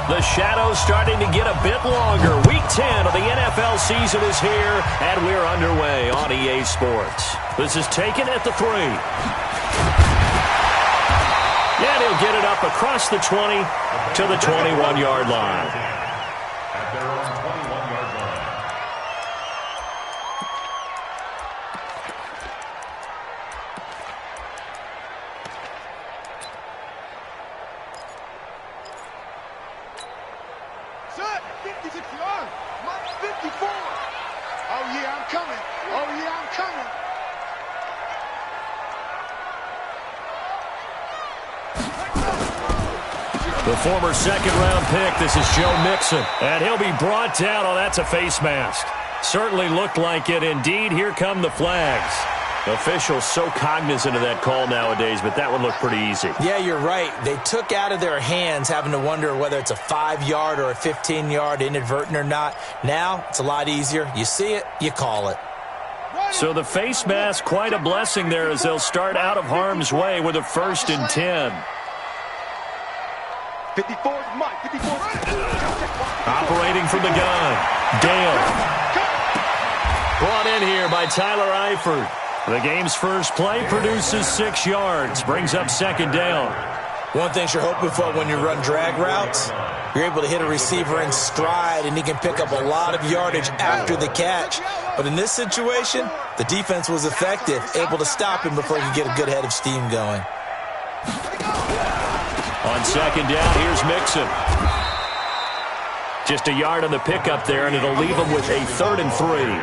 The shadow's starting to get a bit longer. Week 10 of the NFL season is here, and we're underway on EA Sports. This is taken at the 3. And he'll get it up across the 20 to the 21-yard line. At their own 21-yard line. Set, 56 yards. 54. Oh, yeah, I'm coming. Oh, yeah, I'm coming. The former second-round pick, this is Joe Mixon. And he'll be brought down. Oh, that's a face mask. Certainly looked like it. Indeed, here come the flags. Officials so cognizant of that call nowadays, but that one looked pretty easy. Yeah, you're right. They took out of their hands having to wonder whether it's a 5-yard or a 15-yard inadvertent or not. Now, it's a lot easier. You see it, you call it. So the face mask, quite a blessing there as they'll start out of harm's way with a 1st and 10. 54, Mike, 54. Operating from the gun, Dale. Brought in here by Tyler Eifert. The game's first play produces 6 yards, brings up 2nd down. One thing you're hoping for when you run drag routes, you're able to hit a receiver in stride, and he can pick up a lot of yardage after the catch. But in this situation, the defense was effective, able to stop him before he could get a good head of steam going. On 2nd down, here's Mixon. Just a yard on the pickup there, and it'll leave him with a 3rd and 3.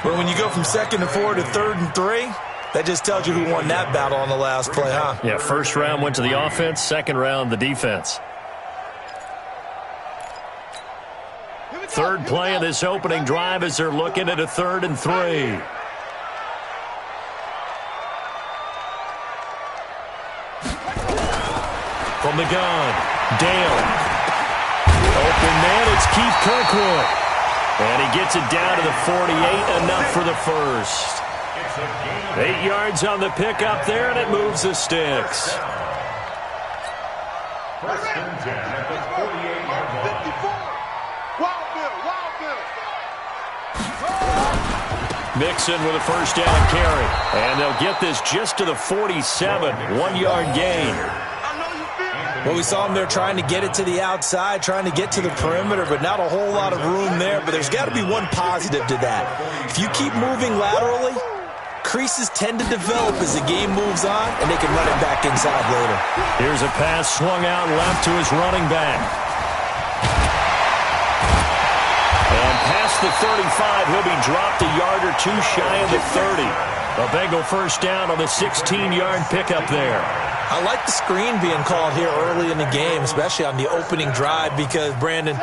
But when you go from 2nd and 4 to 3rd and 3, that just tells you who won that battle on the last play, huh? Yeah, 1st round went to the offense, 2nd round the defense. 3rd play of this opening drive as they're looking at a 3rd and 3. From the gun, Dale. Open man, it's Keith Kirkwood. And he gets it down to the 48, enough for the 1st. 8 yards on the pickup there, and it moves the sticks. 1st and 10 at the 48-yard line. Mixon with a 1st down carry. And they'll get this just to the 47, 1-yard gain. Well, we saw him there trying to get it to the outside, trying to get to the perimeter, but not a whole lot of room there. But there's got to be one positive to that. If you keep moving laterally, creases tend to develop as the game moves on, and they can run it back inside later. Here's a pass swung out left to his running back. And past the 35, he'll be dropped a yard or 2 shy of the 30. A Bengal 1st down on the 16-yard pickup there. I like the screen being called here early in the game, especially on the opening drive, because, Brandon,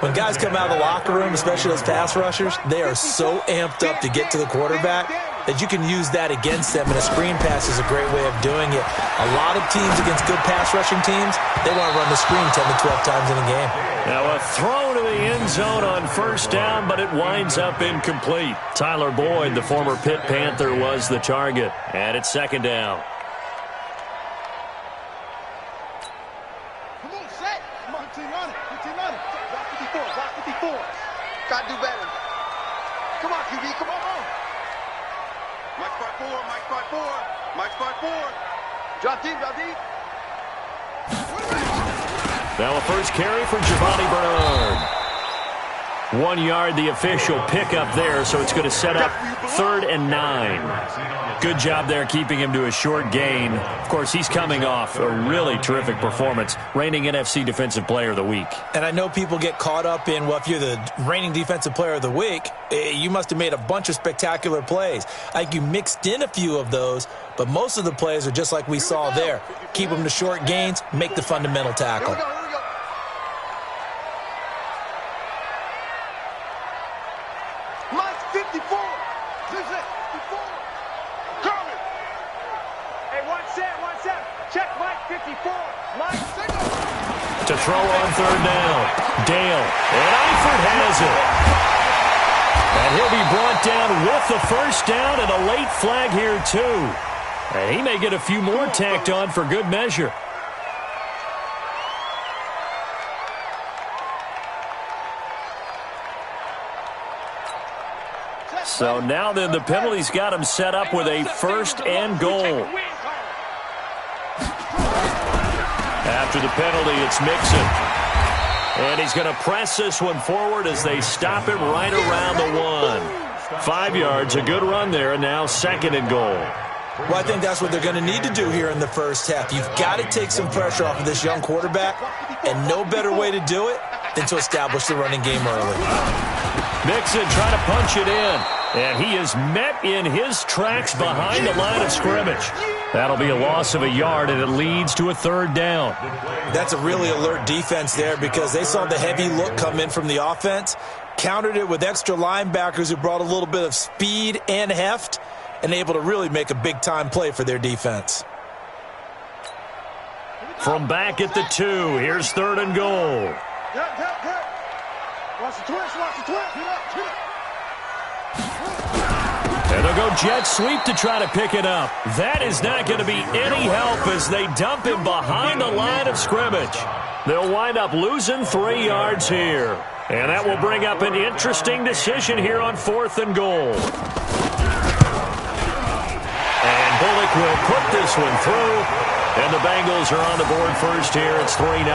when guys come out of the locker room, especially those pass rushers, they are so amped up to get to the quarterback that you can use that against them, and a screen pass is a great way of doing it. A lot of teams against good pass rushing teams, they want to run the screen 10 to 12 times in a game. Now a throw to the end zone on 1st down, but it winds up incomplete. Tyler Boyd, the former Pitt Panther, was the target, and it's 2nd down. Got to do better. Come on, QB, come on. Mike spot 4, Mike spot 4, Mike spot 4. Drop deep, drop deep. Now a 1st carry for Giovanni Bernard. 1 yard, the official pickup there, so it's going to set up 3rd and 9. Good job there keeping him to a short gain. Of course, he's coming off a really terrific performance, reigning NFC Defensive Player of the Week. And I know people get caught up in, well, if you're the reigning Defensive Player of the Week, you must have made a bunch of spectacular plays. I think you mixed in a few of those, but most of the plays are just like we saw there. Keep them to short gains, make the fundamental tackle. Mike 54. Hey, one set. Check Mike 54. Mike. To throw on 3rd down. Dale. And Eifert has it. And he'll be brought down with the 1st down and a late flag here, too. And he may get a few more tacked on for good measure. So now then the penalty's got him set up with a 1st and goal. After the penalty, it's Mixon. And he's going to press this one forward as they stop him right around the 1. 5 yards, a good run there, and now 2nd and goal. Well, I think that's what they're going to need to do here in the first half. You've got to take some pressure off of this young quarterback, and no better way to do it than to establish the running game early. Mixon trying to punch it in, and he is met in his tracks behind the line of scrimmage. That'll be a loss of a yard, and it leads to a 3rd down. That's a really alert defense there because they saw the heavy look come in from the offense, countered it with extra linebackers who brought a little bit of speed and heft, and able to really make a big-time play for their defense. From back at the 2, here's 3rd and goal. Watch the twist, watch the twist. And they'll go jet sweep to try to pick it up. That is not going to be any help as they dump him behind the line of scrimmage. They'll wind up losing 3 yards here. And that will bring up an interesting decision here on 4th and goal. And Bullock will put this one through. And the Bengals are on the board first here. It's 3-0.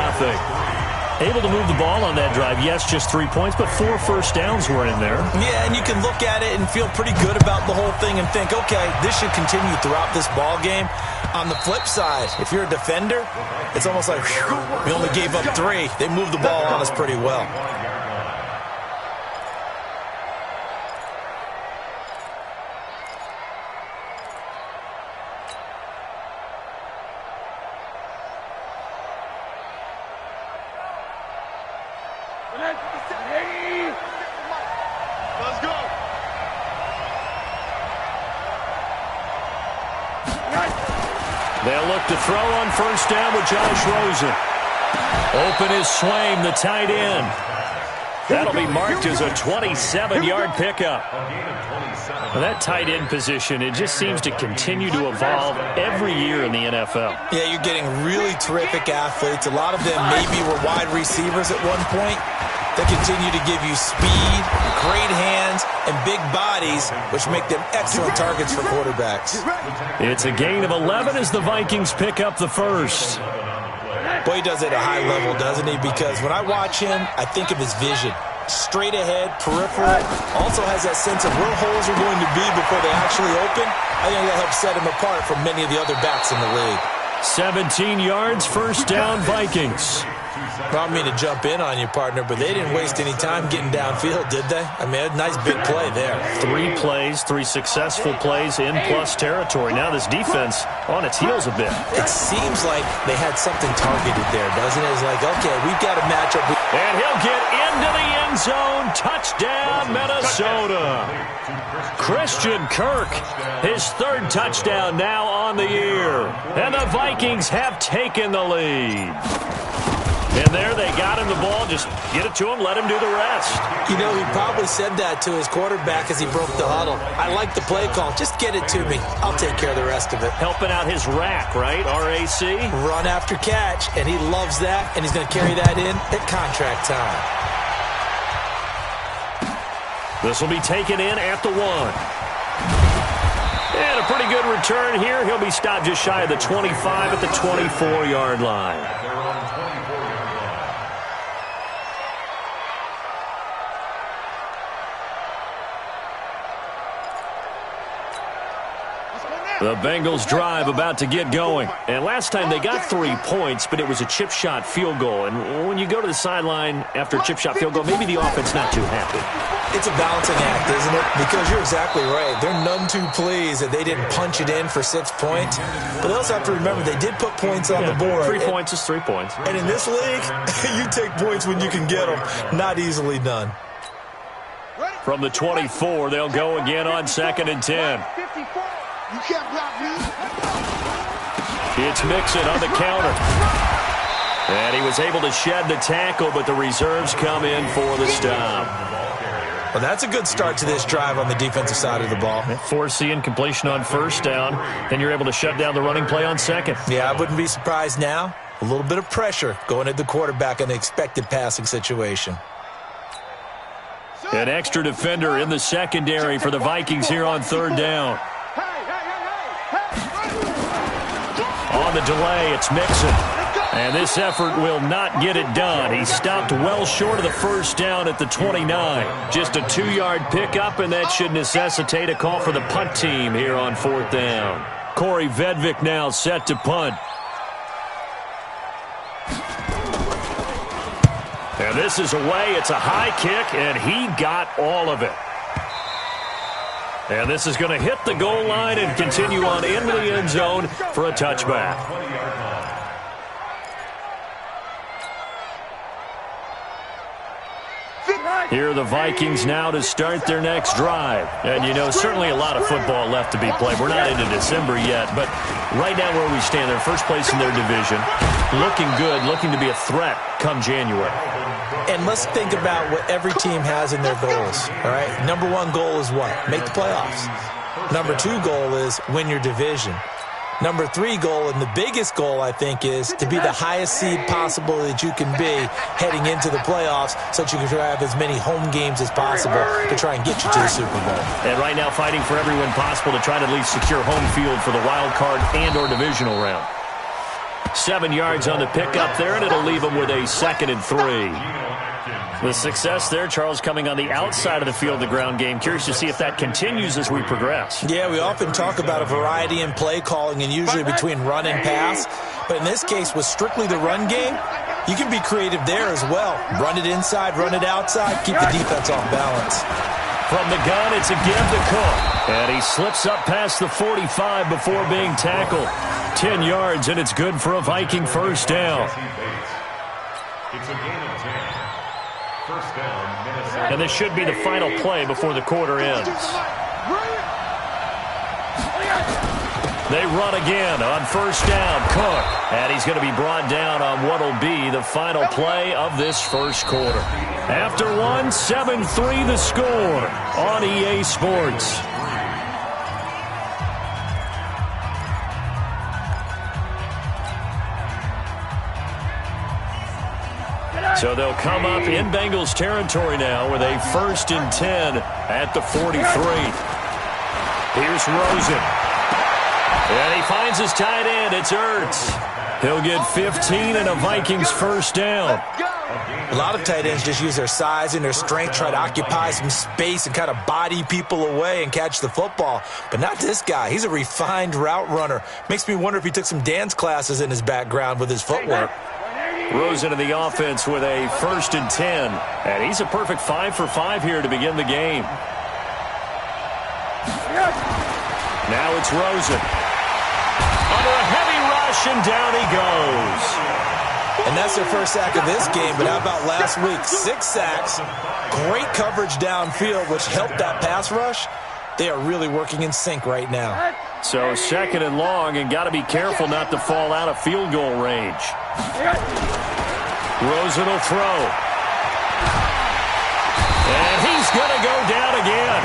Able to move the ball on that drive. Yes, just 3 points, but 4 first downs were in there. Yeah, and you can look at it and feel pretty good about the whole thing and think, okay, this should continue throughout this ball game. On the flip side, if you're a defender, it's almost like, whew, we only gave up 3. They moved the ball on us pretty well. Let's go. They'll look to throw on first down with Josh Rosen. Open is Swaim, the tight end. That'll be marked as a 27-yard pickup. Well, that tight end position, it just seems to continue to evolve every year in the NFL. Yeah, you're getting really terrific athletes. A lot of them maybe were wide receivers at one point. They continue to give you speed, great hands, and big bodies, which make them excellent targets for quarterbacks. It's a gain of 11 as the Vikings pick up the first. Boy, he does it at a high level, doesn't he? Because when I watch him, I think of his vision. Straight ahead, peripheral, also has that sense of where holes are going to be before they actually open. I think that helps set him apart from many of the other backs in the league. 17 yards, first down, Vikings. I don't mean to jump in on you, partner, but they didn't waste any time getting downfield, did they? I mean, a nice big play there. 3 plays, 3 successful plays in plus territory. Now this defense on its heels a bit. It seems like they had something targeted there, doesn't it? It's like, okay, we've got a matchup. And he'll get into the end zone. Touchdown, Minnesota. Christian Kirk, his 3rd touchdown now on the year. And the Vikings have taken the lead. And there they got him the ball. Just get it to him, let him do the rest. You know, he probably said that to his quarterback as he broke the huddle. I like the play call. Just get it to me. I'll take care of the rest of it. Helping out his rack, right? R-A-C? Run after catch, and he loves that, and he's going to carry that in at contract time. This will be taken in at the 1. And a pretty good return here. He'll be stopped just shy of the 25 at the 24-yard line. The Bengals drive about to get going. And last time they got 3 points, but it was a chip shot field goal. And when you go to the sideline after a chip shot field goal, maybe the offense not too happy. It's a balancing act, isn't it? Because you're exactly right. They're none too pleased that they didn't punch it in for 6 points. But they also have to remember they did put points on the board. 3 points is 3 points. And in this league, you take points when you can get them. Not easily done. From the 24, they'll go again on 2nd and 10. You can't block me. It's Mixon on the counter. And he was able to shed the tackle, but the reserves come in for the stop. Well, that's a good start to this drive on the defensive side of the ball. Forcing incompletion on first down, and you're able to shut down the running play on 2nd. Yeah, I wouldn't be surprised now. A little bit of pressure going at the quarterback in an expected passing situation. An extra defender in the secondary for the Vikings here on third down. On the delay, it's Mixon. And this effort will not get it done. He stopped well short of the first down at the 29. Just a 2-yard pickup, and that should necessitate a call for the punt team here on fourth down. Corey Vedvik now set to punt. And this is away. It's a high kick, and he got all of it. And this is going to hit the goal line and continue on into the end zone for a touchback. Here are the Vikings now to start their next drive. And, you know, certainly a lot of football left to be played. We're not into December yet, but right now where we stand, they're first place in their division. Looking good, looking to be a threat come January. And let's think about what every team has in their goals, all right? Number one goal is what? Make the playoffs. Number two goal is win your division. Number three goal, and the biggest goal, I think, is to be the highest seed possible that you can be heading into the playoffs so that you can have as many home games as possible to try and get you to the Super Bowl. And right now fighting for every win possible to try to at least secure home field for the wild card and or divisional round. 7 yards on the pickup there, and it'll leave them with a 2nd and 3. The success there, Charles, coming on the outside of the field, the ground game. Curious to see if that continues as we progress. Yeah, we often talk about a variety in play calling and usually between run and pass. But in this case, with strictly the run game, you can be creative there as well. Run it inside, run it outside, keep the defense off balance. From the gun, it's a give to Cook. And he slips up past the 45 before being tackled. 10 yards, and it's good for a Viking first down. It's a gain of 10. First down, Minnesota. And this should be the final play before the quarter ends. They run again on first down, Cook. And he's going to be brought down on what will be the final play of this first quarter. After one, 7-3 the score on EA Sports. So they'll come up in Bengals territory now with a 1st and 10 at the 43. Here's Rosen. And he finds his tight end. It's Ertz. He'll get 15 and a Vikings first down. A lot of tight ends just use their size and their strength, try to occupy some space and kind of body people away and catch the football. But not this guy. He's a refined route runner. Makes me wonder if he took some dance classes in his background with his footwork. Rosen in the offense with a 1st and 10. And he's a perfect 5 for 5 here to begin the game. Now it's Rosen. Under a heavy rush, and down he goes. And that's their first sack of this game, but how about last week? 6 sacks, great coverage downfield, which helped that pass rush. They are really working in sync right now. So 2nd and long, and got to be careful not to fall out of field goal range. Rosen will throw. And he's going to go down again.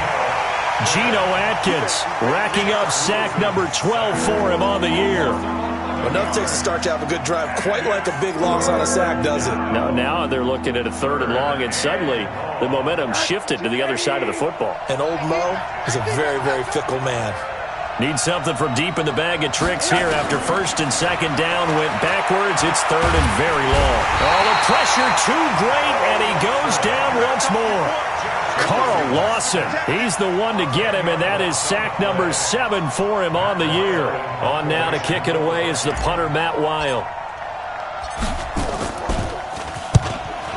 Geno Atkins racking up sack number 12 for him on the year. Enough takes a start to have a good drive, quite like a big loss on a sack, does it? Now they're looking at a 3rd and long, and suddenly the momentum shifted to the other side of the football. And old Mo is a very, very fickle man. Need something from deep in the bag of tricks here after 1st and 2nd down went backwards. It's 3rd and very long. Oh, the pressure too great, and he goes down once more. Carl Lawson, he's the one to get him, and that is sack number 7 for him on the year. On now to kick it away is the punter, Matt Weil.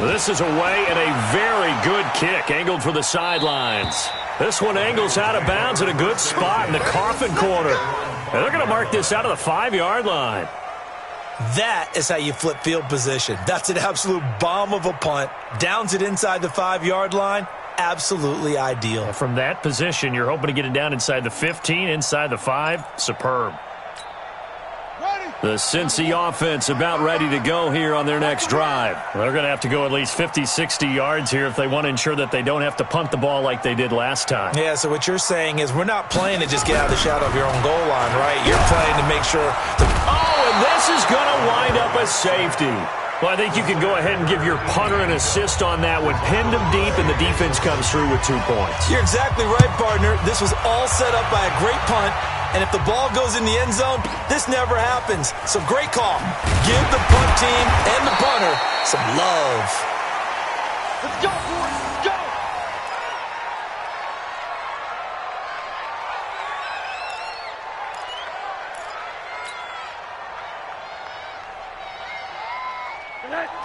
This is away, and a very good kick, angled for the sidelines. This one angles out of bounds at a good spot in the coffin corner. And they're going to mark this out of the 5-yard line. That is how you flip field position. That's an absolute bomb of a punt. Downs it inside the 5-yard line. Absolutely ideal. From that position, you're hoping to get it down inside the 15, inside the 5. Superb. The Cincy offense about ready to go here on their next drive. They're going to have to go at least 50, 60 yards here if they want to ensure that they don't have to punt the ball like they did last time. Yeah, so what you're saying is we're not playing to just get out of the shadow of your own goal line, right? You're playing to make sure. Oh, and this is going to wind up a safety. Well, I think you can go ahead and give your punter an assist on that one. Pinned him deep, and the defense comes through with 2 points. You're exactly right, partner. This was all set up by a great punt, and if the ball goes in the end zone, this never happens. So great call. Give the punt team and the punter some love. Let's go, boys. Let's go.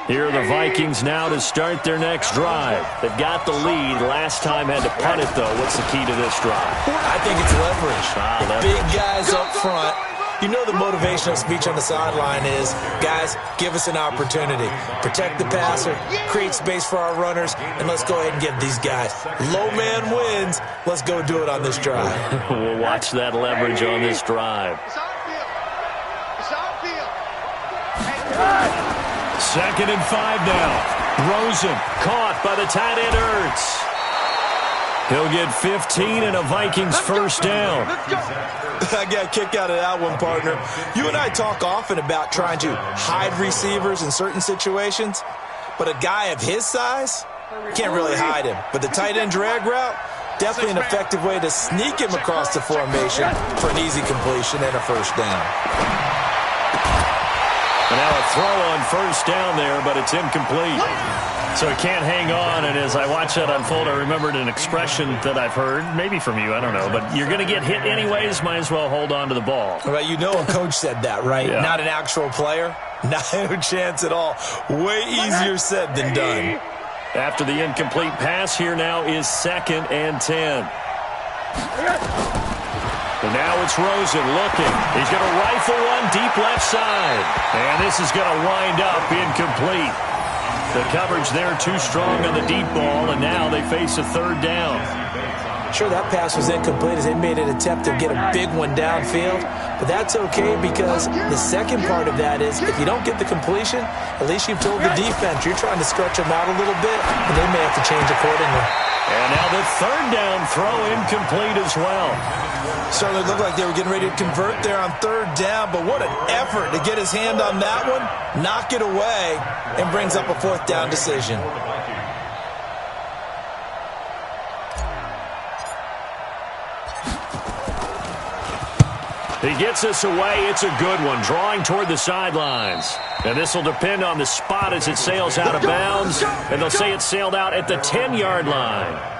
Here are the Vikings now to start their next drive. They've got the lead. Last time had to punt it, though. What's the key to this drive? I think it's leverage. Leverage. Big guys up front. You know the motivational speech on the sideline is, guys, give us an opportunity. Protect the passer, create space for our runners, and let's go ahead and give these guys. Low man wins. Let's go do it on this drive. We'll watch that leverage on this drive. It's outfield. It's outfield. 2nd and 5 now. Rosen caught by the tight end Ertz. He'll get 15 and a Vikings first down. I got a kick out of that one, partner. You and I talk often about trying to hide receivers in certain situations, but a guy of his size, can't really hide him. But the tight end drag route, definitely an effective way to sneak him across the formation for an easy completion and a first down. And now a throw on first down there, but it's incomplete. So it can't hang on, and as I watch that unfold, I remembered an expression that I've heard, maybe from you, I don't know, but you're going to get hit anyways, might as well hold on to the ball. Right, you know a coach said that, right? Yeah. Not an actual player? No chance at all. Way easier said than done. After the incomplete pass, here now is 2nd and 10. And now it's Rosen looking. He's going to rifle one deep left side. And this is going to wind up incomplete. The coverage there too strong on the deep ball, and now they face a 3rd down. Sure, that pass was incomplete as they made an attempt to get a big one downfield, but that's okay because the second part of that is if you don't get the completion, at least you've told the defense you're trying to stretch them out a little bit, and they may have to change accordingly. And now the 3rd down throw incomplete as well. Certainly looked like they were getting ready to convert there on 3rd down, but what an effort to get his hand on that one, knock it away, and brings up a 4th down decision. He gets us away. It's a good one, drawing toward the sidelines. And this will depend on the spot as it sails out of bounds. And they'll say it sailed out at the 10-yard line.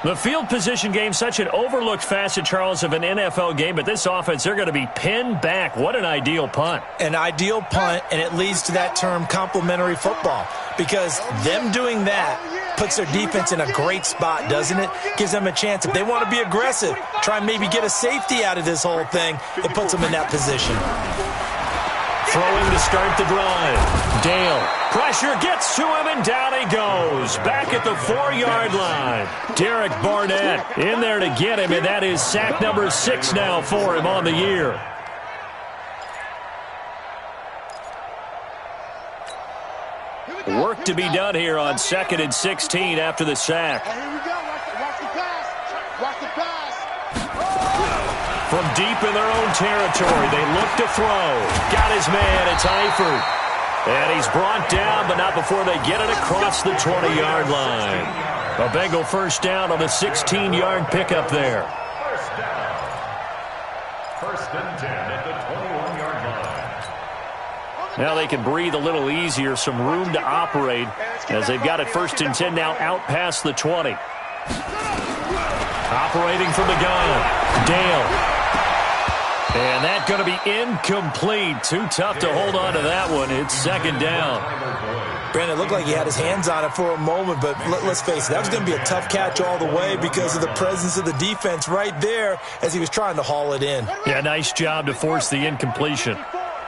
The field position game, such an overlooked facet, Charles, of an NFL game. But this offense, they're going to be pinned back. What an ideal punt. An ideal punt, and it leads to that term complementary football. Because them doing that puts their defense in a great spot, doesn't it? Gives them a chance. If they want to be aggressive, try and maybe get a safety out of this whole thing, it puts them in that position. Throwing to start the drive. Dale. Pressure gets to him, and down he goes. Back at the 4-yard line. Derek Barnett in there to get him, and that is sack number 6 now for him on the year. Work to be done here on 2nd and 16 after the sack. Here we go. Watch the pass. Watch the pass. From deep in their own territory, they look to throw. Got his man. It's Eifert. And he's brought down, but not before they get it across the 20-yard line. A Bengal first down on the 16-yard pickup there. First and 10 at the 21-yard line. Now they can breathe a little easier, some room to operate as they've got it 1st and 10 now out past the 20. Operating from the gun, Dale. And that's going to be incomplete. Too tough to hold on to that one. It's 2nd down. Brandon, it looked like he had his hands on it for a moment, but let's face it, that was going to be a tough catch all the way because of the presence of the defense right there as he was trying to haul it in. Yeah, nice job to force the incompletion.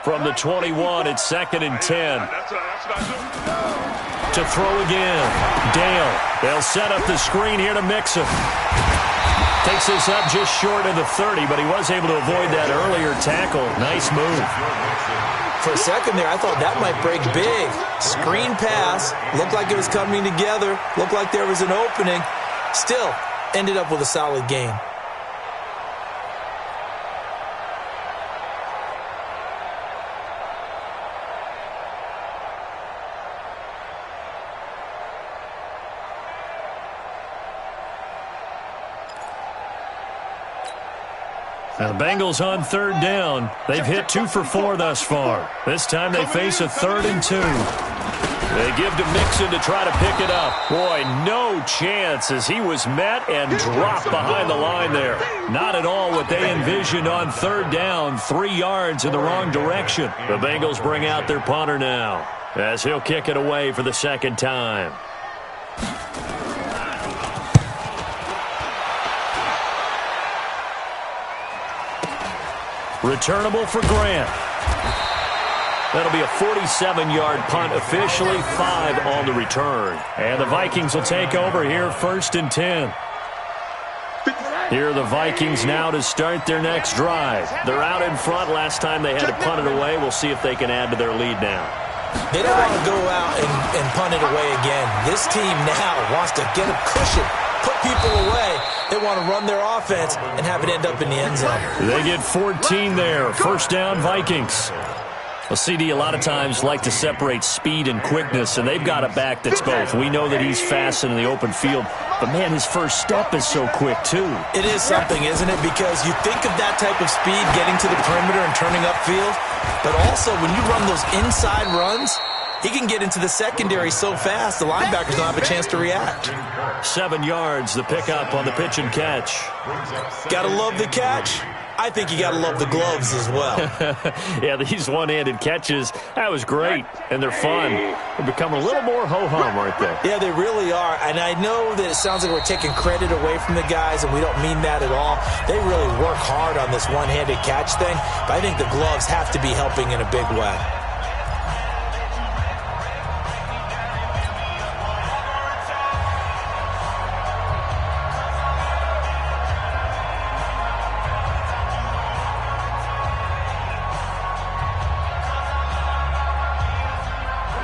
From the 21, it's 2nd and 10. To throw again, Dale. They'll set up the screen here to mix him. Takes this up just short of the 30, but he was able to avoid that earlier tackle. Nice move. For a second there, I thought that might break big. Screen pass. Looked like it was coming together. Looked like there was an opening. Still, ended up with a solid game. Now the Bengals on third down. They've hit 2 for 4 thus far. This time they face a 3rd and 2. They give to Mixon to try to pick it up. Boy, no chance as he was met and dropped behind the line there. Not at all what they envisioned on third down. 3 yards in the wrong direction. The Bengals bring out their punter now as he'll kick it away for the 2nd time. Returnable for Grant. That'll be a 47-yard punt, officially 5 on the return. And the Vikings will take over here, 1st and 10. Here are the Vikings now to start their next drive. They're out in front. Last time they had to punt it away. We'll see if they can add to their lead now. They don't want to go out and punt it away again. This team now wants to get a cushion, put people away. They want to run their offense and have it end up in the end zone. They get 14 there. 1st down, Vikings. Well, CD a lot of times like to separate speed and quickness, and they've got a back that's both. We know that he's fast in the open field, but, man, his first step is so quick, too. It is something, isn't it? Because you think of that type of speed getting to the perimeter and turning upfield, but also when you run those inside runs, he can get into the secondary so fast, the linebackers don't have a chance to react. 7 yards, the pickup on the pitch and catch. Gotta love the catch. I think you gotta love the gloves as well. Yeah, these one-handed catches, that was great, and they're fun. They become a little more ho-hum, aren't they? Yeah, they really are, and I know that it sounds like we're taking credit away from the guys, and we don't mean that at all. They really work hard on this one-handed catch thing, but I think the gloves have to be helping in a big way.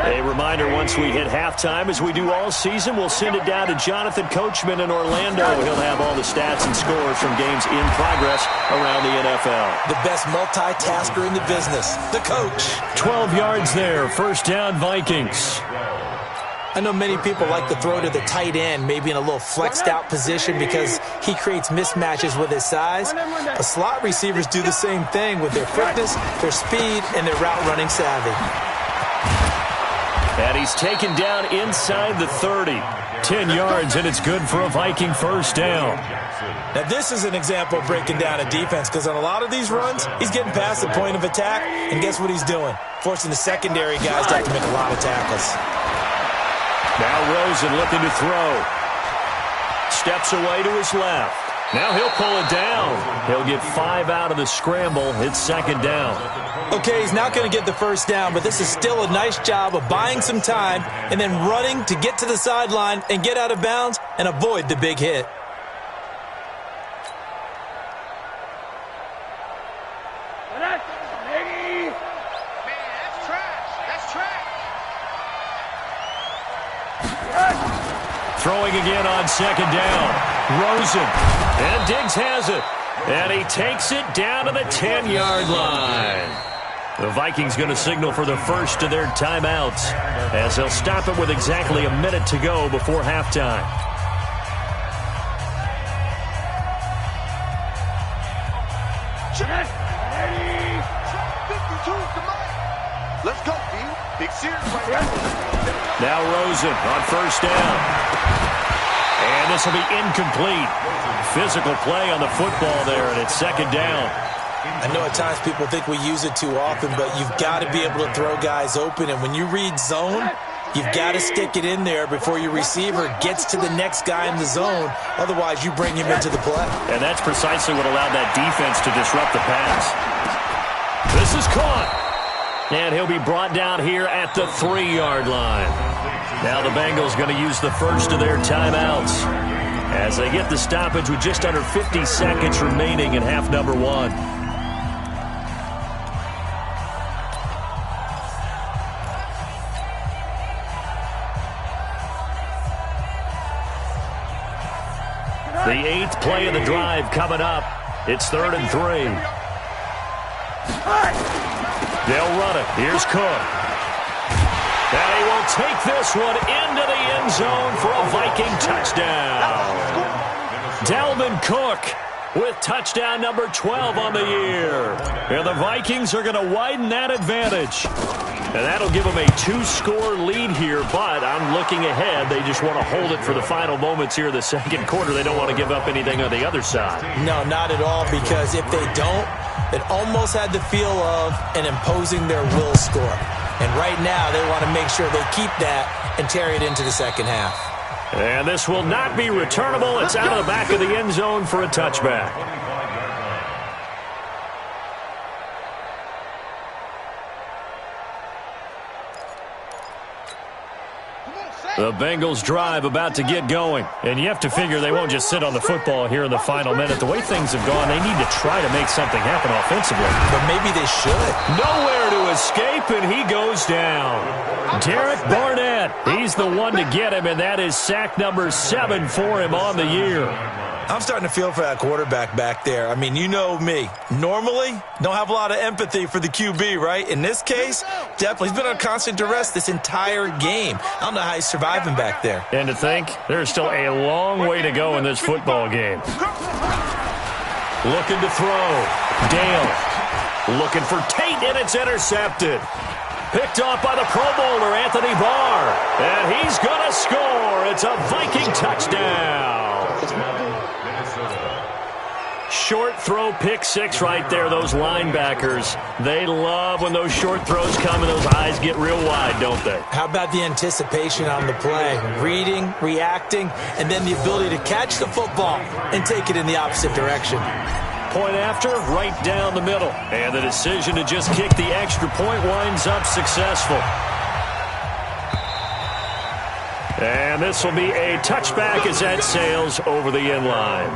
A reminder, once we hit halftime, as we do all season, we'll send it down to Jonathan Coachman in Orlando. He'll have all the stats and scores from games in progress around the NFL. The best multitasker in the business, the coach. 12 yards there, 1st down, Vikings. I know many people like to throw to the tight end, maybe in a little flexed out position because he creates mismatches with his size. But slot receivers do the same thing with their quickness, their speed, and their route running savvy. And he's taken down inside the 30. 10 yards, and it's good for a Viking 1st down. Now, this is an example of breaking down a defense because on a lot of these runs, he's getting past the point of attack, and guess what he's doing? Forcing the secondary guys to have to make a lot of tackles. Now Rosen looking to throw. Steps away to his left. Now he'll pull it down. He'll get 5 out of the scramble. It's 2nd down. Okay, he's not going to get the 1st down, but this is still a nice job of buying some time and then running to get to the sideline and get out of bounds and avoid the big hit. Throwing again on 2nd down. Rosen. And Diggs has it. And he takes it down to the 10-yard line. The Vikings going to signal for the first of their timeouts as they'll stop it with exactly a minute to go before halftime. Let's go, D. Big series right now. Now Rosen on 1st down. And this will be incomplete. Physical play on the football there, and it's 2nd down. I know at times people think we use it too often, but you've got to be able to throw guys open. And when you read zone, you've got to stick it in there before your receiver gets to the next guy in the zone. Otherwise, you bring him into the play. And that's precisely what allowed that defense to disrupt the pass. This is caught. And he'll be brought down here at the 3-yard line. Now the Bengals going to use the first of their timeouts as they get the stoppage with just under 50 seconds remaining in half number 1. The 8th play of the drive coming up. It's 3rd and 3. They'll run it. Here's Cook. And he will take this one into the end zone for a Viking touchdown. Dalvin Cook with touchdown number 12 on the year. And the Vikings are going to widen that advantage. And that'll give them a 2-score lead here, but I'm looking ahead. They just want to hold it for the final moments here in the second quarter. They don't want to give up anything on the other side. No, not at all, because if they don't, it almost had the feel of an imposing their will score. And right now, they want to make sure they keep that and carry it into the second half. And this will not be returnable. It's out of the back of the end zone for a touchback. The Bengals drive about to get going. And you have to figure they won't just sit on the football here in the final minute. The way things have gone, they need to try to make something happen offensively. But maybe they should. Nowhere to escape, and he goes down. Derek Barnett, he's the one to get him, and that is sack number 7 for him on the year. I'm starting to feel for that quarterback back there. I mean, you know me. Normally, don't have a lot of empathy for the QB, right? In this case, definitely. He's been on constant duress this entire game. I don't know how he's surviving back there. And to think, there's still a long way to go in this football game. Looking to throw. Dale. Looking for Tate, and it's intercepted. Picked off by the Pro Bowler, Anthony Barr. And he's going to score. It's a Viking touchdown. Short throw, pick 6 right there. Those linebackers, they love when those short throws come and those eyes get real wide, don't they? How about the anticipation on the play? Reading, reacting, and then the ability to catch the football and take it in the opposite direction. Point after, right down the middle. And the decision to just kick the extra point winds up successful. And this will be a touchback as that sails over the end line.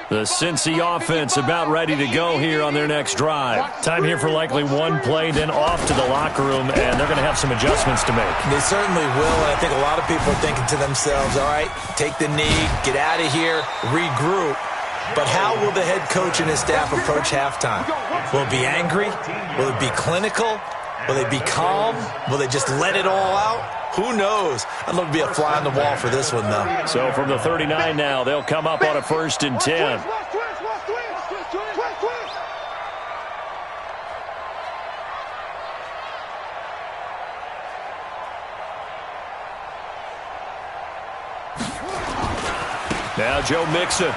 The Cincy offense about ready to go here on their next drive. Time here for likely one play, then off to the locker room, and they're going to have some adjustments to make. They certainly will, and I think a lot of people are thinking to themselves, all right, take the knee, get out of here, regroup. But how will the head coach and his staff approach halftime? Will it be angry? Will it be clinical? Will they be calm? Will they just let it all out? Who knows? I'd love to be a fly on the wall for this one, though. So from the 39 now, they'll come up on a 1st and 10. Now Joe Mixon.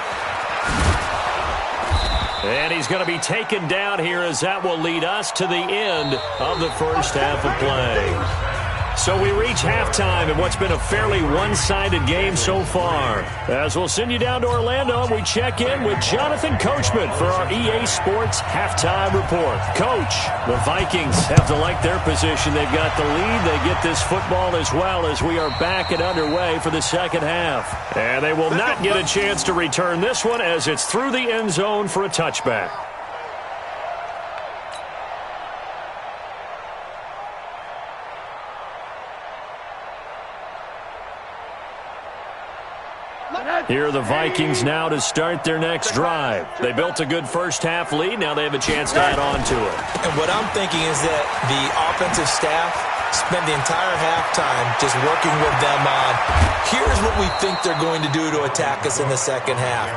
And he's going to be taken down here as that will lead us to the end of the first half of play. So we reach halftime in what's been a fairly one-sided game so far. As we'll send you down to Orlando, we check in with Jonathan Coachman for our EA Sports Halftime Report. Coach, the Vikings have to like their position. They've got the lead. They get this football as well as we are back and underway for the second half. And they will not get a chance to return this one as it's through the end zone for a touchback. Here are the Vikings now to start their next drive. They built a good first half lead. Now they have a chance to add on to it. And what I'm thinking is that the offensive staff spent the entire halftime just working with them on, here's what we think they're going to do to attack us in the second half.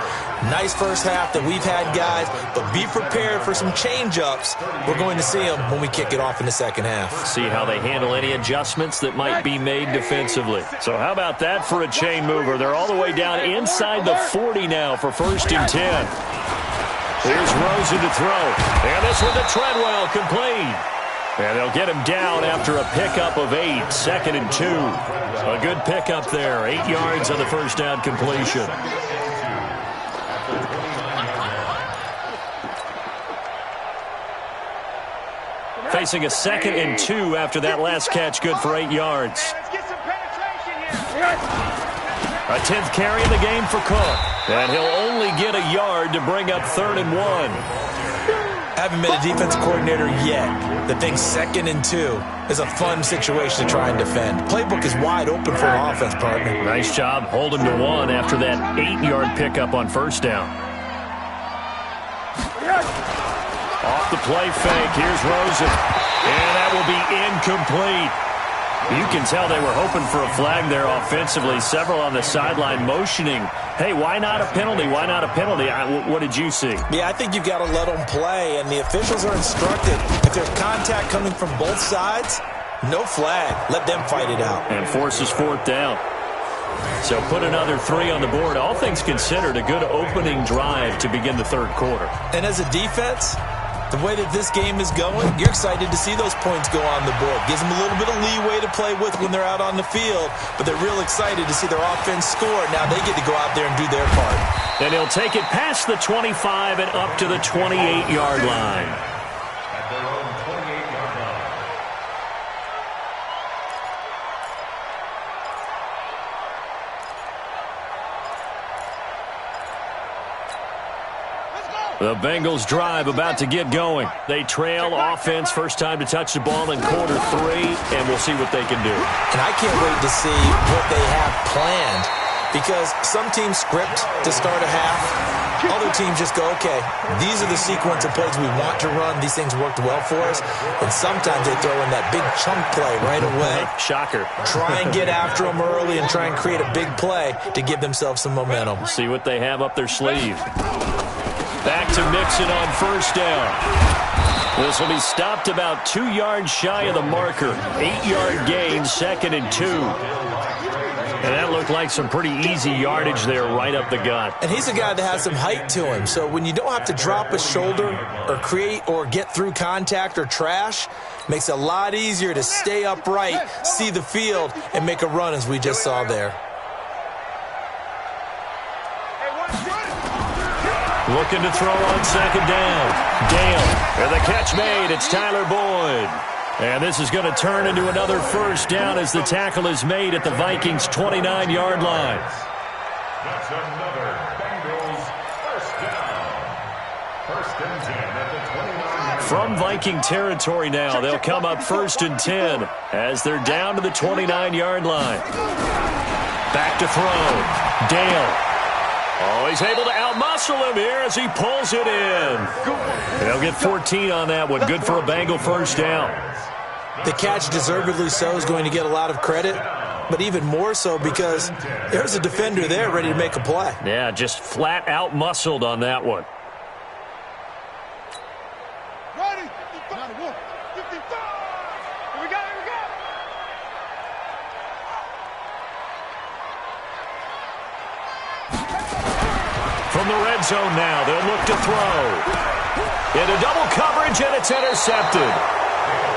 Nice first half that we've had, guys, but be prepared for some change-ups. We're going to see them when we kick it off in the second half. See how they handle any adjustments that might be made defensively. So how about that for a chain mover? They're all the way down inside the 40 now for 1st and 10. Here's Rosen to throw. And this one to Treadwell, complete. And they'll get him down after a pickup of 8, 2nd and 2. A good pickup there, 8 yards on the first down completion. Facing a 2nd and 2 after that last catch, good for 8 yards. A 10th carry in the game for Cook. And he'll only get a yard to bring up 3rd and 1. Haven't been a defensive coordinator yet that thinks 2nd and 2 is a fun situation to try and defend. Playbook is wide open for an offense, partner. Nice job holding to 1 after that 8-yard pickup on first down. Off the play fake, here's Rosen. And that will be incomplete. You can tell they were hoping for a flag there offensively. Several on the sideline motioning, hey, why not a penalty? Why not a penalty? What did you see? Yeah, I think you've got to let them play, and the officials are instructed. If there's contact coming from both sides, no flag. Let them fight it out. And forces fourth down. So put another 3 on the board. All things considered, a good opening drive to begin the third quarter. And as a defense, the way that this game is going, you're excited to see those points go on the board. Gives them a little bit of leeway to play with when they're out on the field, but they're real excited to see their offense score. Now they get to go out there and do their part. And he'll take it past the 25 and up to the 28-yard line. At their own 28-yard line. The Bengals drive about to get going. They trail offense, first time to touch the ball in quarter 3, and we'll see what they can do. And I can't wait to see what they have planned, because some teams script to start a half. Other teams just go, okay, these are the sequence of plays we want to run. These things worked well for us. And sometimes they throw in that big chunk play right away. Shocker. Try and get after them early and try and create a big play to give themselves some momentum. See what they have up their sleeve. Back to Mixon on first down. This will be stopped about 2 yards shy of the marker. 8-yard gain, 2nd and 2. And that looked like some pretty easy yardage there right up the gut. And he's a guy that has some height to him. So when you don't have to drop a shoulder or create or get through contact or trash, makes it a lot easier to stay upright, see the field, and make a run as we just saw there. Looking to throw on second down. Dale. And the catch made. It's Tyler Boyd. And this is going to turn into another first down as the tackle is made at the Vikings' 29-yard line. That's another Bengals first down. First and 10 at the 29. From Viking territory now, they'll come up 1st and 10 as they're down to the 29-yard line. Back to throw. Dale. Oh, he's able to outmuscle him here as he pulls it in. They'll get 14 on that one. Good for a Bengal first down. The catch, deservedly so, is going to get a lot of credit, but even more so because there's a defender there ready to make a play. Yeah, just flat out muscled on that one. Ready? 91, 55. Here we go, here we go. From the red zone now, they'll look to throw. Into double coverage, and it's intercepted.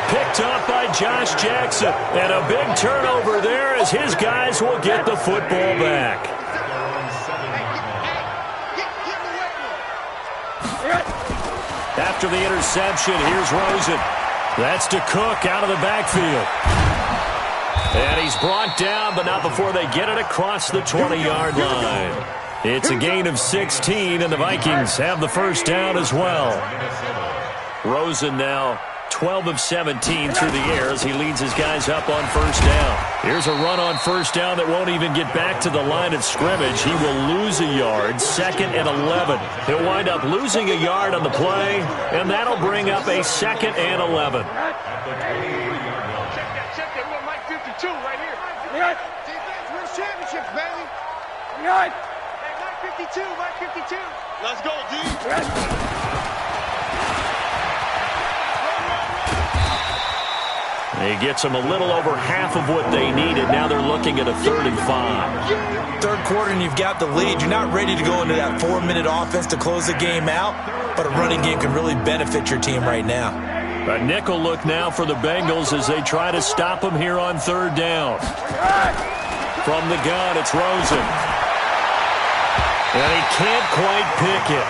Picked up by Josh Jackson. And a big turnover there as his guys will get the football back. After the interception, here's Rosen. That's to Cook out of the backfield. And he's brought down, but not before they get it across the 20-yard line. It's a gain of 16, and the Vikings have the first down as well. Rosen now 12 of 17 through the air as he leads his guys up on first down. Here's a run on first down that won't even get back to the line of scrimmage. He will lose a yard, 2nd and 11. He'll wind up losing a yard on the play, and that'll bring up a 2nd and 11. Check that. We got Mike 52 right here. Defense wins championships, baby. Hey, Mike 52, Mike 52. Let's go, D. He gets them a little over half of what they needed. Now they're looking at a 3rd and 5. Third quarter and you've got the lead. You're not ready to go into that 4-minute offense to close the game out, but a running game can really benefit your team right now. A nickel look now for the Bengals as they try to stop him here on 3rd down. From the gun, it's Rosen. And he can't quite pick it.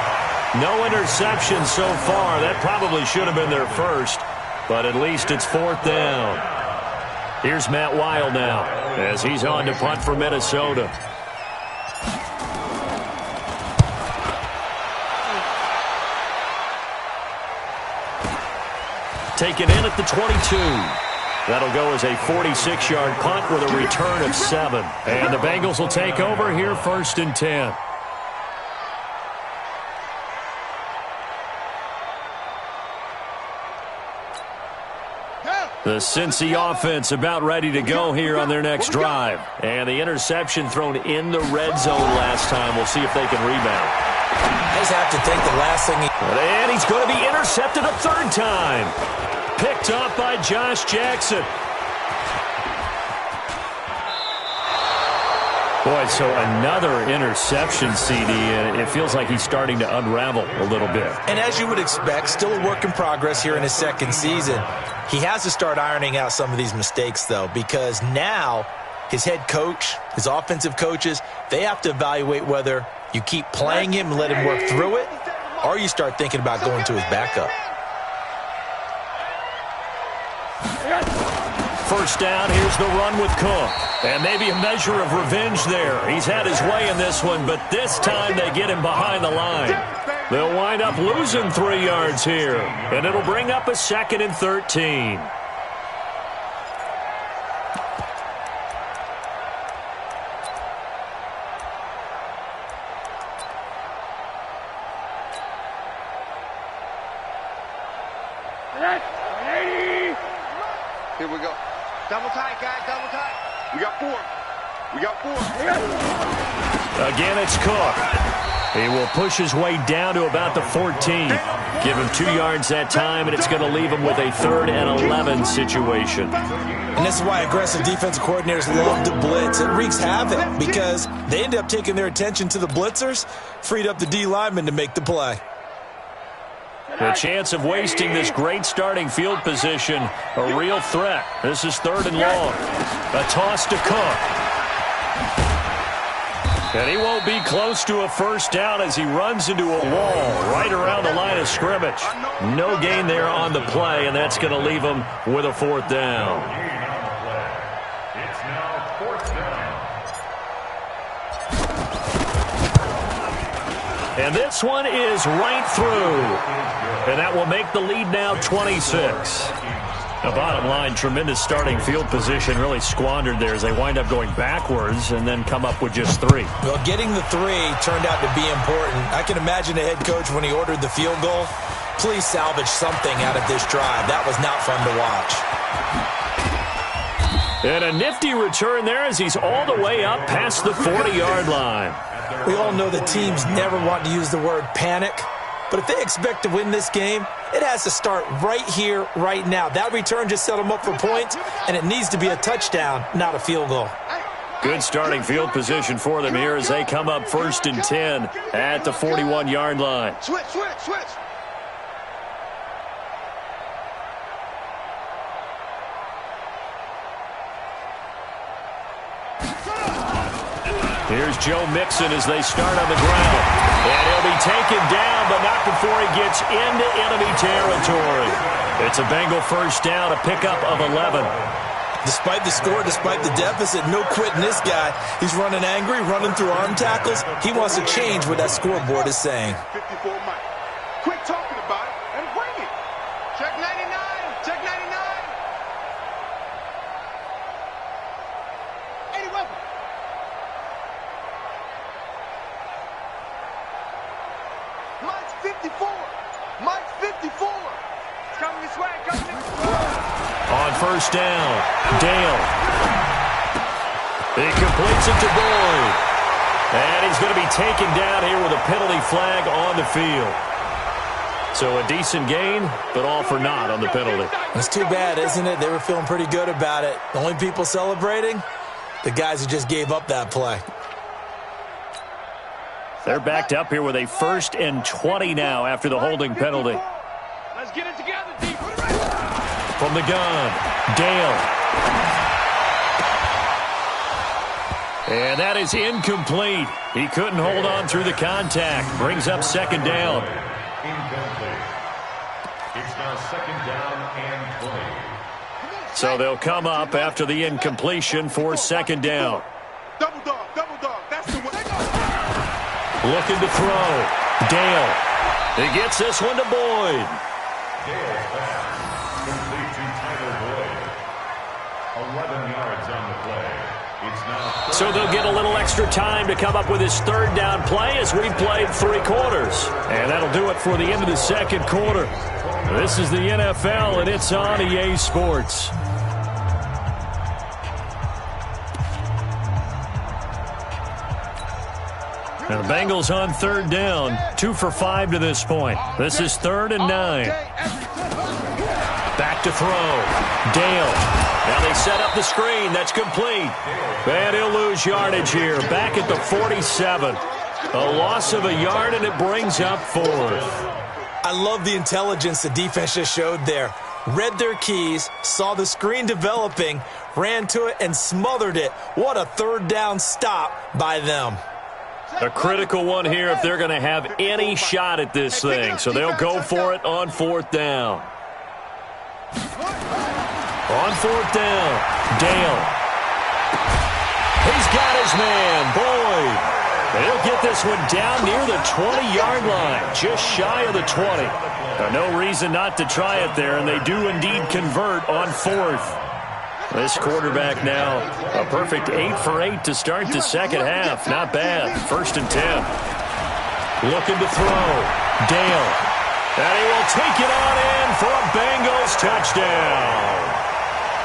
No interception so far. That probably should have been their first. But at least it's 4th down. Here's Matt Weil now as he's on to punt for Minnesota. Taken in at the 22. That'll go as a 46-yard punt with a return of 7. And the Bengals will take over here 1st and 10. The Cincy offense about ready to go here on their next drive. And the interception thrown in the red zone last time. We'll see if they can rebound. I just have to think the last thing And he's going to be intercepted a third time. Picked up by Josh Jackson. Boy, so another interception, CD, and it feels like he's starting to unravel a little bit. And as you would expect, still a work in progress here in his second season. He has to start ironing out some of these mistakes, though, because now his head coach, his offensive coaches, they have to evaluate whether you keep playing him and let him work through it, or you start thinking about going to his backup. First down, here's the run with Cook. And maybe a measure of revenge there. He's had his way in this one, but this time they get him behind the line. They'll wind up losing 3 yards here, and it'll bring up a 2nd and 13. Here we go. Double tight, guys, double tight. We got 4. We got 4. Again, it's Cook. He will push his way down to about the 14. Give him 2 yards that time, and it's going to leave him with a 3rd and 11 situation. And this is why aggressive defensive coordinators love to blitz. It wreaks havoc because they end up taking their attention to the blitzers, freed up the D lineman to make the play. The chance of wasting this great starting field position, a real threat. This is 3rd and long. A toss to Cook. And he won't be close to a first down as he runs into a wall right around the line of scrimmage. No gain there on the play, and that's going to leave him with a 4th down. It's now 4th down. And this one is right through. And that will make the lead now 26. The bottom line, tremendous starting field position, really squandered there as they wind up going backwards and then come up with just 3. Well, getting the 3 turned out to be important. I can imagine the head coach when he ordered the field goal. Please salvage something out of this drive. That was not fun to watch. And a nifty return there as he's all the way up past the 40-yard line. We all know the teams never want to use the word panic, but if they expect to win this game, it has to start right here, right now. That return just set them up for points, and it needs to be a touchdown, not a field goal. Good starting field position for them here as they come up 1st and 10 at the 41-yard line. Switch. Here's Joe Mixon as they start on the ground. And he'll be taken down, but not before he gets into enemy territory. It's a Bengal first down, a pickup of 11. Despite the score, despite the deficit, no quitting this guy. He's running angry, running through arm tackles. He wants to change what that scoreboard is saying. 54 Mike. Quit talking about it and bring it. Check 99. Check 99. 80 weapon. Mike's 54. Mike's 54. It's coming this way. Coming this way. On first down, Dale. He completes it to Boyd. And he's going to be taken down here with a penalty flag on the field. So a decent gain, but all for naught on the penalty. It's too bad, isn't it? They were feeling pretty good about it. The only people celebrating, the guys who just gave up that play. They're backed up here with a 1st and 20 now after the holding penalty. Let's get it together, D. From the gun, Dale. And that is incomplete. He couldn't hold on through the contact. Brings up 2nd down. Incomplete. It's now 2nd down and 20. So they'll come up after the incompletion for 2nd down. Double dog. That's the way. Looking to throw. Dale. He gets this one to Boyd. Dale pass. Complete to Tyler Boyd. 11 yards on the play. So they'll get a little extra time to come up with his third down play as we've played 3 quarters. And that'll do it for the end of the second quarter. This is the NFL, and it's on EA Sports. Now the Bengals on third down, 2 for 5 to this point. This is 3rd and 9. Back to throw. Dale. Now they set up the screen. That's complete. And he'll lose yardage here. Back at the 47. A loss of a yard, and it brings up 4th. I love the intelligence the defense just showed there. Read their keys, saw the screen developing, ran to it, and smothered it. What a third down stop by them. A critical one here if they're going to have any shot at this thing. So they'll go for it on 4th down. On 4th down, Dale. He's got his man, Boyd. They'll get this one down near the 20-yard line, just shy of the 20. No reason not to try it there, and they do indeed convert on 4th. This quarterback now, a perfect 8 for 8 to start the second half. Not bad. 1st and 10. Looking to throw. Dale. And he will take it on in for a Bengals touchdown.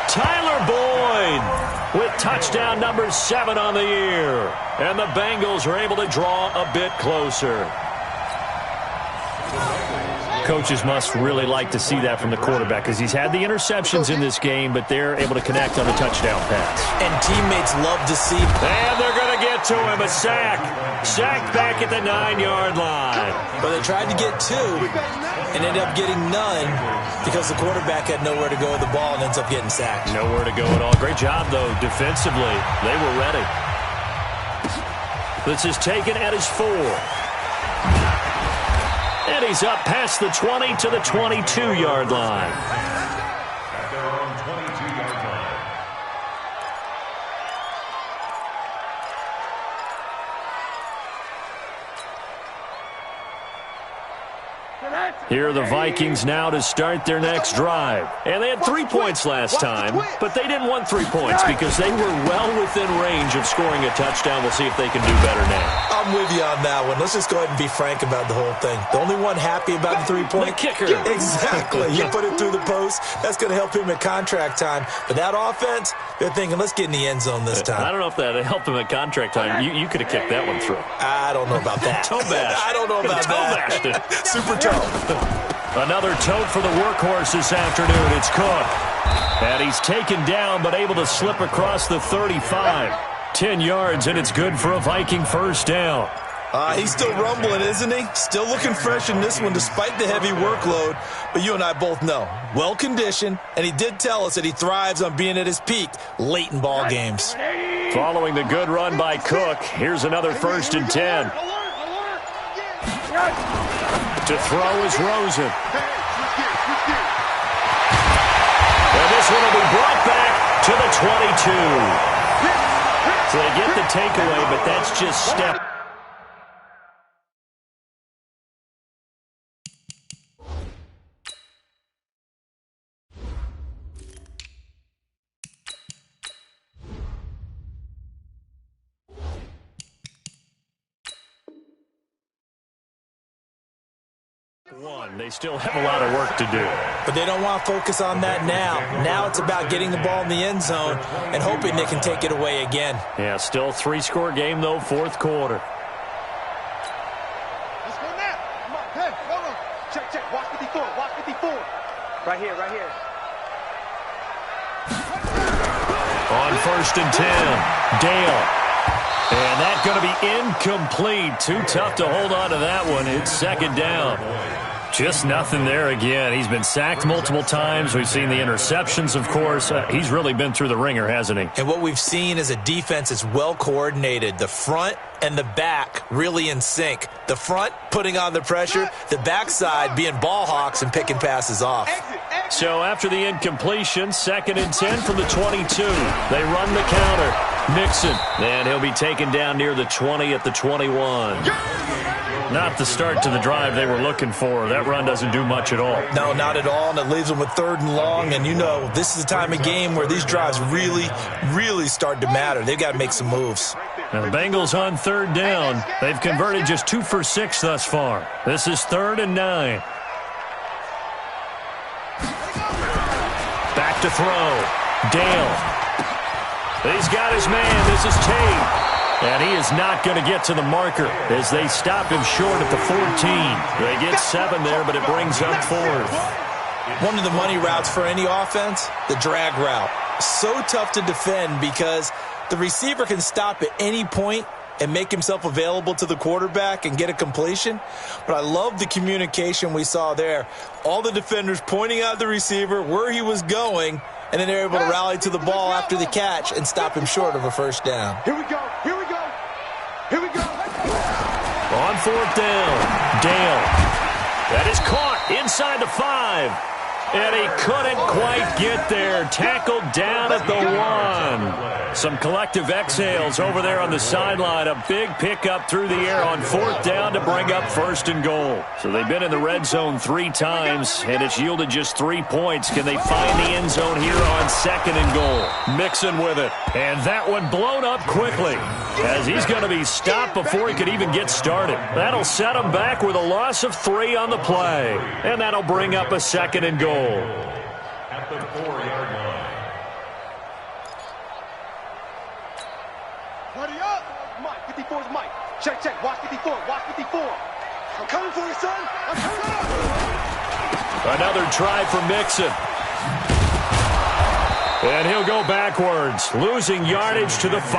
Tyler Boyd with touchdown number 7 on the year. And the Bengals are able to draw a bit closer. Coaches must really like to see that from the quarterback because he's had the interceptions in this game, but they're able to connect on a touchdown pass. And teammates love to see. And they're going to get to him. A sack. Sacked back at the 9-yard line. But they tried to get 2 and ended up getting none because the quarterback had nowhere to go with the ball and ends up getting sacked. Nowhere to go at all. Great job, though, defensively. They were ready. This is taken at his 4. And he's up past the 20 to the 22-yard line. At their own 22-yard line. Here are the Vikings now to start their next drive. And they had 3 points last time, but they didn't want 3 points because they were well within range of scoring a touchdown. We'll see if they can do better now. I'm with you on that one. Let's just go ahead and be frank about the whole thing. The only one happy about the 3-point. The kicker. Exactly. You put it through the post. That's going to help him at contract time. But that offense, they're thinking, let's get in the end zone this time. I don't know if that helped him at contract time. You could have kicked that one through. I don't know about that. Toe bash. I don't know about that. Toe bashed it. Super toe. Another tote for the workhorse this afternoon. It's Cook. And he's taken down but able to slip across the 35. 10 yards, and it's good for a Viking first down. He's still rumbling, isn't he? Still looking fresh in this one despite the heavy workload. But you and I both know, well-conditioned, and he did tell us that he thrives on being at his peak late in ball games. Following the good run by Cook, here's another 1st and 10. To throw is Rosen. And this one will be brought back to the 22. So they get the takeaway, but that's just step. They still have a lot of work to do. But they don't want to focus on that now. Now it's about getting the ball in the end zone and hoping they can take it away again. Yeah, still 3-score game, though, 4th quarter. Let's go now. Come on. Hey, hold on. Check. Watch 54. Watch 54. Right here. On 1st and 10, Dale. And that's going to be incomplete. Too tough to hold on to that one. It's 2nd down. Just nothing there again. He's been sacked multiple times. We've seen the interceptions, of course. He's really been through the ringer, hasn't he? And what we've seen is a defense that's well coordinated. The front and the back really in sync. The front putting on the pressure, the backside being ball hawks and picking passes off. So after the incompletion, 2nd and 10 from the 22. They run the counter. Mixon. And he'll be taken down near the 20 at the 21. Not the start to the drive they were looking for. That run doesn't do much at all. No, not at all, and it leaves them with 3rd and long. And, you know, this is the time of game where these drives really, really start to matter. They've got to make some moves. Now the Bengals on 3rd down. They've converted just 2 for 6 thus far. This is 3rd and 9. Back to throw. Dale. He's got his man. This is Tate. And he is not going to get to the marker as they stop him short at the 14. They get 7 there, but it brings up 4th. One of the money routes for any offense, the drag route. So tough to defend because the receiver can stop at any point and make himself available to the quarterback and get a completion. But I love the communication we saw there. All the defenders pointing out the receiver, where he was going, and then they're able to rally to the ball after the catch and stop him short of a 1st down. Here we go. Here we go. Here we go. On 4th down, Dale. That is caught inside the 5. And he couldn't quite get there. Tackled down at the 1. Some collective exhales over there on the sideline. A big pickup through the air on 4th down to bring up 1st and goal. So they've been in the red zone 3 times, and it's yielded just 3 points. Can they find the end zone here on 2nd and goal? Mixon with it. And that one blown up quickly as he's going to be stopped before he could even get started. That'll set him back with a loss of 3 on the play. And that'll bring up a 2nd and goal. At the 4-yard line. Hurry up. Mike, 54 is Mike. Check, check. Watch 54. Watch 54. I'm coming for you, son. I'm coming. Another try for Mixon. And he'll go backwards, losing yardage to the 5.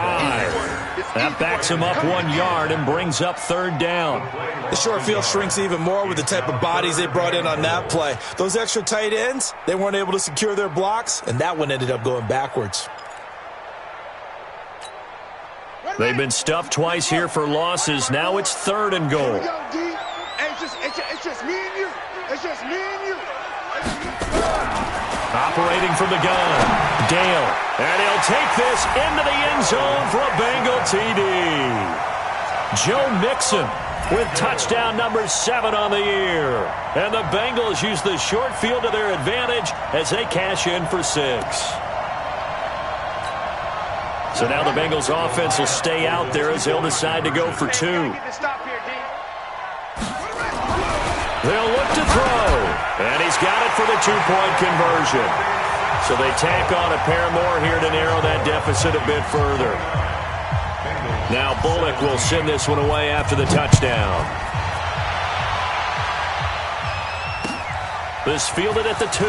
That backs him up 1 yard and brings up 3rd down. The short field shrinks even more with the type of bodies they brought in on that play. Those extra tight ends, they weren't able to secure their blocks, and that one ended up going backwards. They've been stuffed twice here for losses. Now it's 3rd and goal. It's just me and you. It's just me and you. Operating from the gun, Dale. And he'll take this into the end zone for a Bengal TD. Joe Mixon with touchdown number 7 on the year. And the Bengals use the short field to their advantage as they cash in for 6. So now the Bengals offense will stay out there as they'll decide to go for 2. They'll look to throw. And he's got it for the 2-point conversion. So they tack on a pair more here to narrow that deficit a bit further. Now Bullock will send this one away after the touchdown. This fielded at the 2.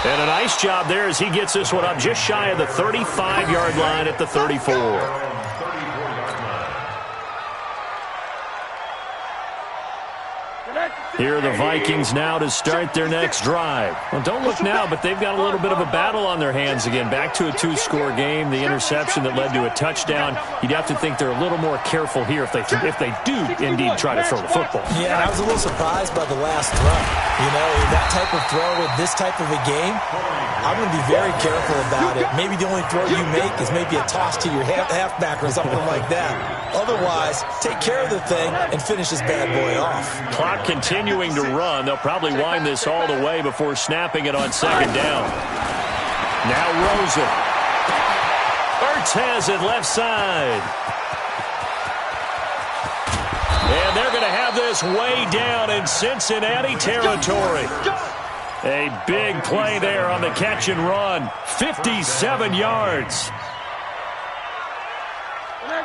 And a nice job there as he gets this one up just shy of the 35-yard line at the 34. Here are the Vikings now to start their next drive. Well, don't look now, but they've got a little bit of a battle on their hands again. Back to a 2-score game. The interception that led to a touchdown. You'd have to think they're a little more careful here if they do indeed try to throw the football. Yeah, I was a little surprised by the last throw. You know, that type of throw with this type of a game, I'm going to be very careful about it. Maybe the only throw you make is maybe a toss to your halfback or something like that. Otherwise, take care of the thing and finish this bad boy off. Clock continuing to run. They'll probably wind this all the way before snapping it on 2nd down. Now Rosen. Ertz has it left side. And they're going to have this way down in Cincinnati territory. A big play there on the catch and run. 57 yards.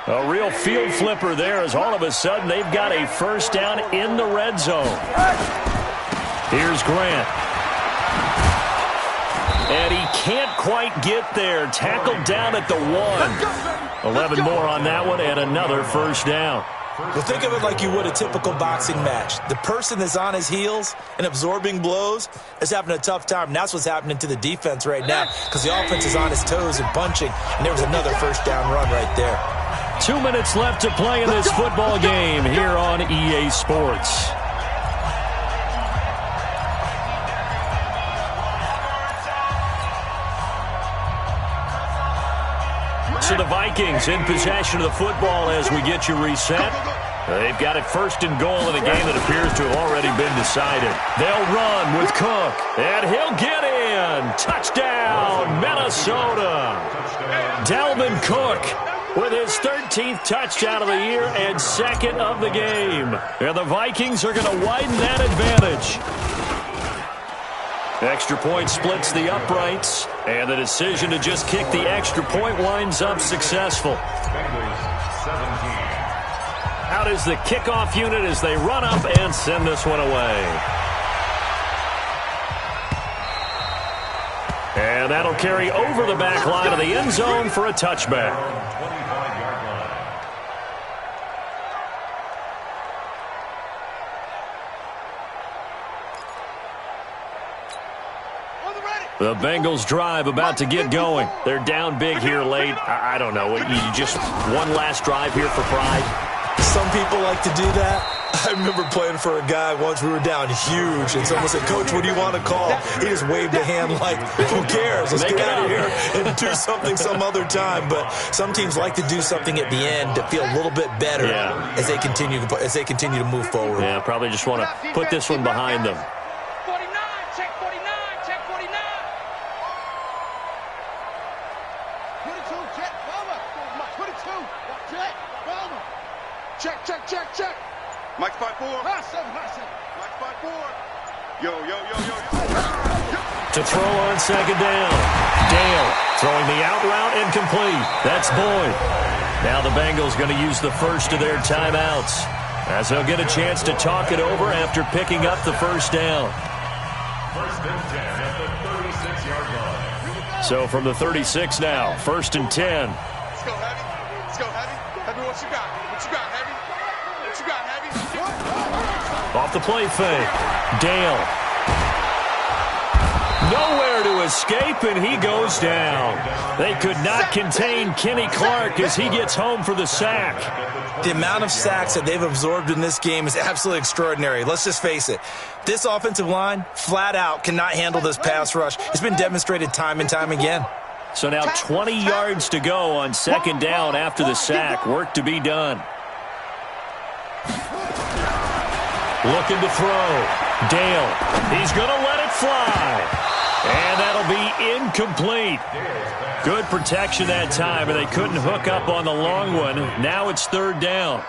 A real field flipper there as all of a sudden they've got a 1st down in the red zone. Here's Grant. And he can't quite get there. Tackled down at the 1. 11 more on that one and another 1st down. Well, think of it like you would a typical boxing match. The person that's on his heels and absorbing blows is having a tough time. And that's what's happening to the defense right now because the offense is on his toes and punching. And there was another 1st down run right there. 2 minutes left to play in this football game here on EA Sports. So the Vikings in possession of the football as we get you reset. They've got it first and goal in a game that appears to have already been decided. They'll run with Cook, and he'll get in. Touchdown, Minnesota. Dalvin Cook with his 13th touchdown of the year and second of the game. And the Vikings are going to widen that advantage. Extra point splits the uprights, and the decision to just kick the extra point winds up successful. Out is the kickoff unit as they run up and send this one away. And that'll carry over the back line of the end zone for a touchback. The Bengals drive about to get going. They're down big here late. I don't know. You just one last drive here for pride. Some people like to do that. I remember playing for a guy once. We were down huge, and someone said, "Coach, what do you want to call?" He just waved a hand like, "Who cares? Let's get out of here and do something some other time." But some teams like to do something at the end to feel a little bit better as they continue to move forward. Yeah, probably just want to put this one behind them. 49, check 49, check 49. 22, check, Bama. 22, check, Bama. Check. Mike's 5-4. High seven. Mike's 5-4. Yo. To throw on second down. Dale throwing the out route incomplete. That's Boyd. Now the Bengals going to use the first of their timeouts as they'll get a chance to talk it over after picking up the first down. First and 10 at the 36-yard line. So from the 36 now, first and 10. Let's go, Heavy. Heavy, what you got? Heavy? What you got, Heavy? Off the play fake. Dale. Nowhere to escape, and he goes down. They could not contain Kenny Clark as he gets home for the sack. The amount of sacks that they've absorbed in this game is absolutely extraordinary. Let's just face it. This offensive line, flat out, cannot handle this pass rush. It's been demonstrated time and time again. So now 20 yards to go on second down after the sack. Work to be done. Looking to throw. Dale. He's going to let it fly. And that'll be incomplete. Good protection that time, and they couldn't hook up on the long one. Now it's third down.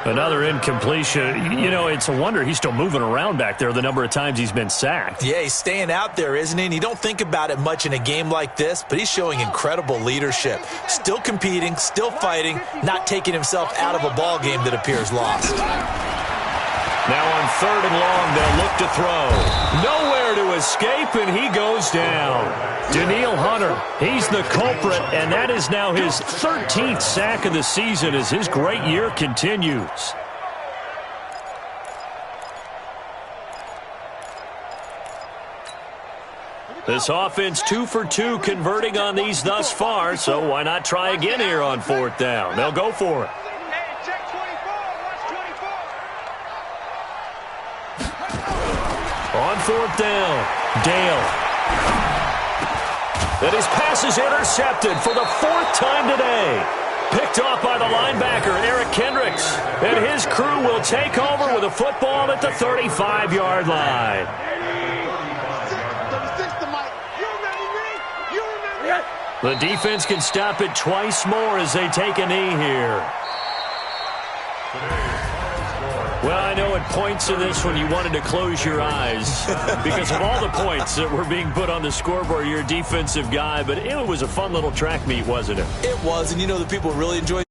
Another incompletion. You know, it's a wonder he's still moving around back there the number of times he's been sacked. Yeah, he's staying out there, isn't he? And you don't think about it much in a game like this, but he's showing incredible leadership. Still competing, still fighting, not taking himself out of a ball game that appears lost. Now on third and long, they'll look to throw. Nowhere to escape, and he goes down. Danielle Hunter, he's the culprit, and that is now his 13th sack of the season as his great year continues. This offense 2 for 2 converting on these thus far, so why not try again here on fourth down? They'll go for it. On fourth down, Dale. And his pass is intercepted for the fourth time today. Picked off by the linebacker, Eric Kendricks. And his crew will take over with a football at the 35-yard line. The defense can stop it twice more as they take a knee here. Well, I know at points in this one you wanted to close your eyes because of all the points that were being put on the scoreboard. You're a defensive guy, but it was a fun little track meet, wasn't it? It was, and you know the people really enjoyed